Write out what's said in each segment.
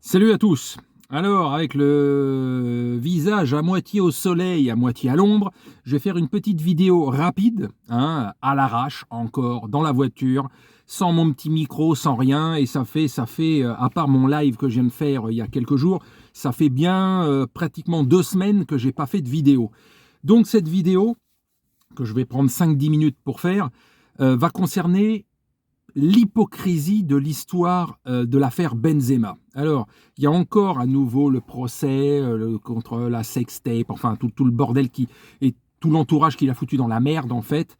Salut à tous. Alors, avec le visage à moitié au soleil, à moitié à l'ombre, je vais faire une petite vidéo rapide, à l'arrache, encore, dans la voiture, sans mon petit micro, sans rien, et ça fait, à part mon live que je viens de faire il y a quelques jours, ça fait bien pratiquement 2 semaines que j'ai pas fait de vidéo. Donc cette vidéo, que je vais prendre 5-10 minutes pour faire, va concerner l'hypocrisie de l'histoire de l'affaire Benzema. Alors, il y a encore à nouveau le procès contre la sextape, enfin tout le bordel et tout l'entourage qu'il a foutu dans la merde en fait,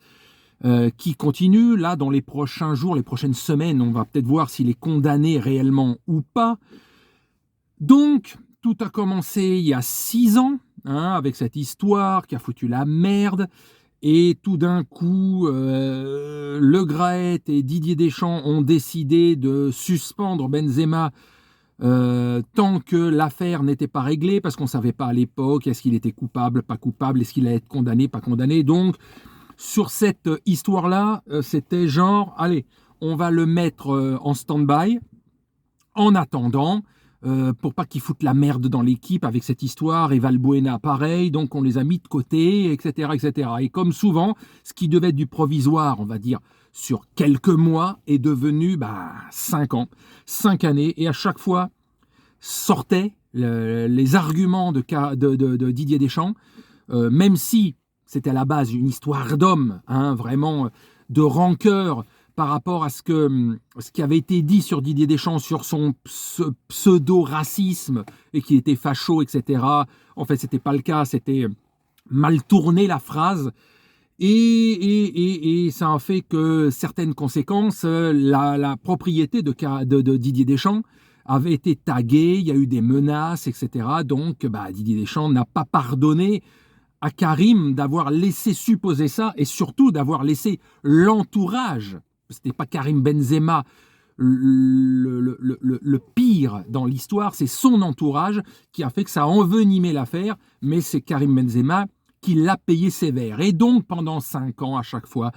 qui continue. Là, dans les prochains jours, les prochaines semaines, on va peut-être voir s'il est condamné réellement ou pas. Donc, tout a commencé il y a 6 ans, avec cette histoire qui a foutu la merde. Et tout d'un coup, Le Graët et Didier Deschamps ont décidé de suspendre Benzema tant que l'affaire n'était pas réglée, parce qu'on ne savait pas à l'époque, est-ce qu'il était coupable, pas coupable, est-ce qu'il allait être condamné, pas condamné. Donc, sur cette histoire-là, c'était genre, allez, on va le mettre en stand-by, en attendant, pour pas qu'ils foutent la merde dans l'équipe avec cette histoire, et Valbuena pareil, donc on les a mis de côté, etc., etc. Et comme souvent, ce qui devait être du provisoire, on va dire, sur quelques mois, est devenu 5 ans, 5 années, et à chaque fois sortaient les arguments de Didier Deschamps, même si c'était à la base une histoire d'homme, vraiment de rancœur, par rapport à ce qui avait été dit sur Didier Deschamps, sur son pseudo-racisme, et qui était facho, etc. En fait, c'était pas le cas, c'était mal tourné la phrase, et ça a fait que certaines conséquences, la propriété de Didier Deschamps avait été taguée, il y a eu des menaces, etc. Donc, Didier Deschamps n'a pas pardonné à Karim d'avoir laissé supposer ça, et surtout d'avoir laissé l'entourage. C'était pas Karim Benzema le pire dans l'histoire, c'est son entourage qui a fait que ça a envenimé l'affaire, mais c'est Karim Benzema qui l'a payé sévère. Et donc, pendant 5 ans, à chaque fois,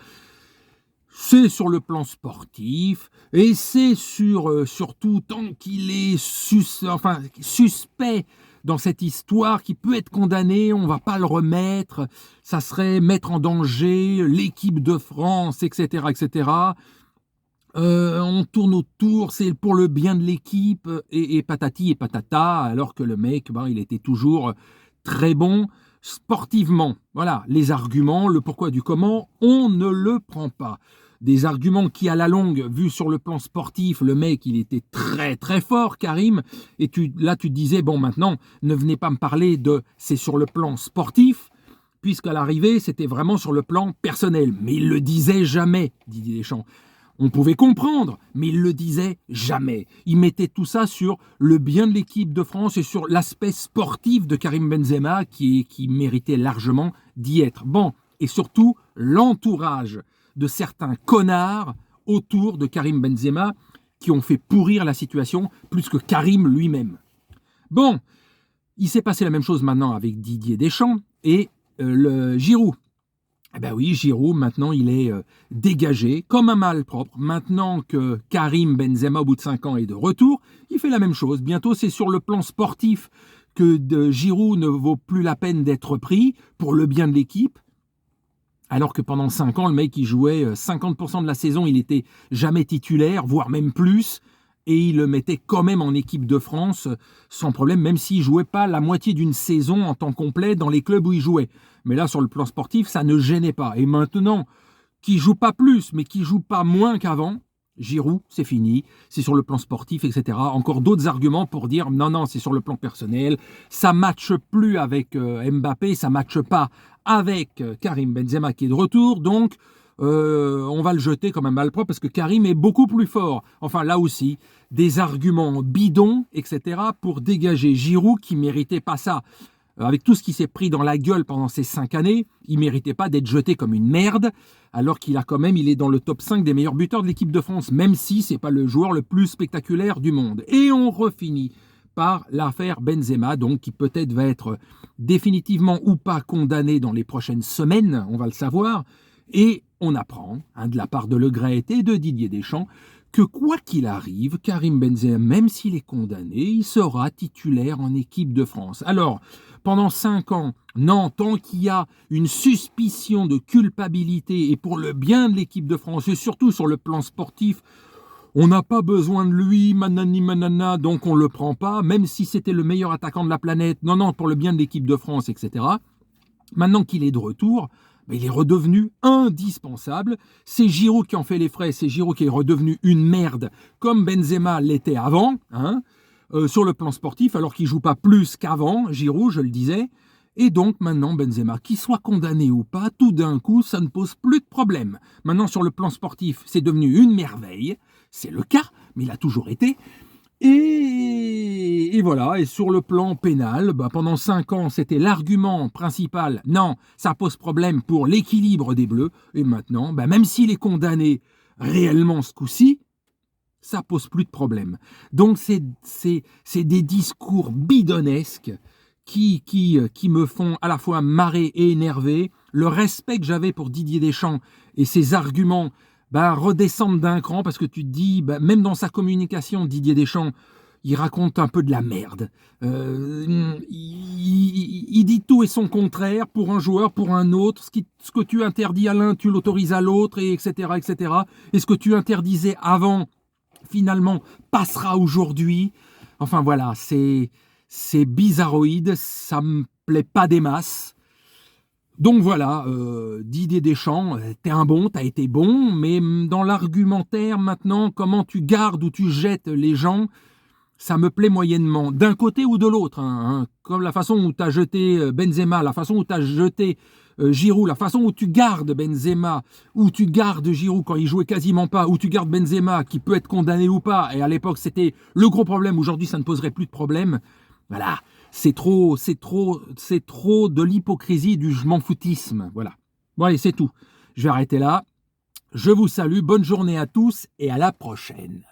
c'est sur le plan sportif, et c'est surtout tant qu'il est suspect dans cette histoire, qui peut être condamné, on ne va pas le remettre, ça serait mettre en danger l'équipe de France, etc., etc. On tourne autour, c'est pour le bien de l'équipe, et patati et patata, alors que le mec, il était toujours très bon sportivement. Voilà, les arguments, le pourquoi du comment, on ne le prend pas. Des arguments qui, à la longue, vu sur le plan sportif, le mec, il était très très fort, Karim, et là tu te disais, bon, maintenant, ne venez pas me parler de c'est sur le plan sportif, puisqu'à l'arrivée, c'était vraiment sur le plan personnel. Mais il le disait jamais, Didier Deschamps. On pouvait comprendre, mais il le disait jamais. Il mettait tout ça sur le bien de l'équipe de France et sur l'aspect sportif de Karim Benzema qui méritait largement d'y être. Bon, et surtout l'entourage de certains connards autour de Karim Benzema qui ont fait pourrir la situation plus que Karim lui-même. Bon, il s'est passé la même chose maintenant avec Didier Deschamps et le Giroud. Eh ben oui, Giroud, maintenant, il est dégagé comme un malpropre. Maintenant que Karim Benzema, au bout de 5 ans, est de retour, il fait la même chose. Bientôt, c'est sur le plan sportif que Giroud ne vaut plus la peine d'être pris pour le bien de l'équipe. Alors que pendant 5 ans, le mec, il jouait 50% de la saison, il n'était jamais titulaire, voire même plus. Et il le mettait quand même en équipe de France sans problème, même s'il ne jouait pas la moitié d'une saison en temps complet dans les clubs où il jouait. Mais là, sur le plan sportif, ça ne gênait pas. Et maintenant, qui joue pas plus, mais qui joue pas moins qu'avant, Giroud, c'est fini, c'est sur le plan sportif, etc. Encore d'autres arguments pour dire non, c'est sur le plan personnel, ça ne matche plus avec Mbappé, ça ne matche pas avec Karim Benzema qui est de retour, donc on va le jeter comme un malpropre parce que Karim est beaucoup plus fort. Enfin, là aussi, des arguments bidons, etc. pour dégager Giroud qui ne méritait pas ça. Avec tout ce qui s'est pris dans la gueule pendant ces 5 années, il ne méritait pas d'être jeté comme une merde, alors qu'il il est dans le top 5 des meilleurs buteurs de l'équipe de France, même si ce n'est pas le joueur le plus spectaculaire du monde. Et on refinit par l'affaire Benzema, donc qui peut-être va être définitivement ou pas condamné dans les prochaines semaines, on va le savoir, et on apprend, de la part de Le Graët et de Didier Deschamps, que quoi qu'il arrive, Karim Benzema, même s'il est condamné, il sera titulaire en équipe de France. Alors, pendant 5 ans, non, tant qu'il y a une suspicion de culpabilité et pour le bien de l'équipe de France, et surtout sur le plan sportif, on n'a pas besoin de lui, manani manana, donc on ne le prend pas, même si c'était le meilleur attaquant de la planète, non, pour le bien de l'équipe de France, etc. Maintenant qu'il est de retour, il est redevenu indispensable. C'est Giroud qui en fait les frais, c'est Giroud qui est redevenu une merde, comme Benzema l'était avant, sur le plan sportif, alors qu'il ne joue pas plus qu'avant, Giroud, je le disais. Et donc maintenant, Benzema, qu'il soit condamné ou pas, tout d'un coup, ça ne pose plus de problème. Maintenant, sur le plan sportif, c'est devenu une merveille. C'est le cas, mais il a toujours été. Et voilà, et sur le plan pénal, pendant 5 ans, c'était l'argument principal. Non, ça pose problème pour l'équilibre des Bleus. Et maintenant, même s'il est condamné réellement ce coup-ci, ça pose plus de problème. Donc c'est des discours bidonnesques qui me font à la fois marrer et énerver. Le respect que j'avais pour Didier Deschamps et ses arguments redescendent d'un cran, parce que tu te dis, même dans sa communication, Didier Deschamps, il raconte un peu de la merde. Il dit tout et son contraire pour un joueur, pour un autre. Ce que tu interdis à l'un, tu l'autorises à l'autre, et etc., etc. Et ce que tu interdisais avant, finalement, passera aujourd'hui. Enfin voilà, c'est bizarroïde, ça me plaît pas des masses. Donc voilà, Didier Deschamps, t'as été bon, mais dans l'argumentaire maintenant, comment tu gardes ou tu jettes les gens, ça me plaît moyennement, d'un côté ou de l'autre, comme la façon où tu as jeté Benzema, la façon où tu as jeté Giroud, la façon où tu gardes Benzema, où tu gardes Giroud quand il jouait quasiment pas, où tu gardes Benzema qui peut être condamné ou pas, et à l'époque c'était le gros problème, aujourd'hui ça ne poserait plus de problème. Voilà, c'est trop de l'hypocrisie, du je m'en foutisme, voilà. Bon allez, c'est tout, je vais arrêter là, je vous salue, bonne journée à tous et à la prochaine.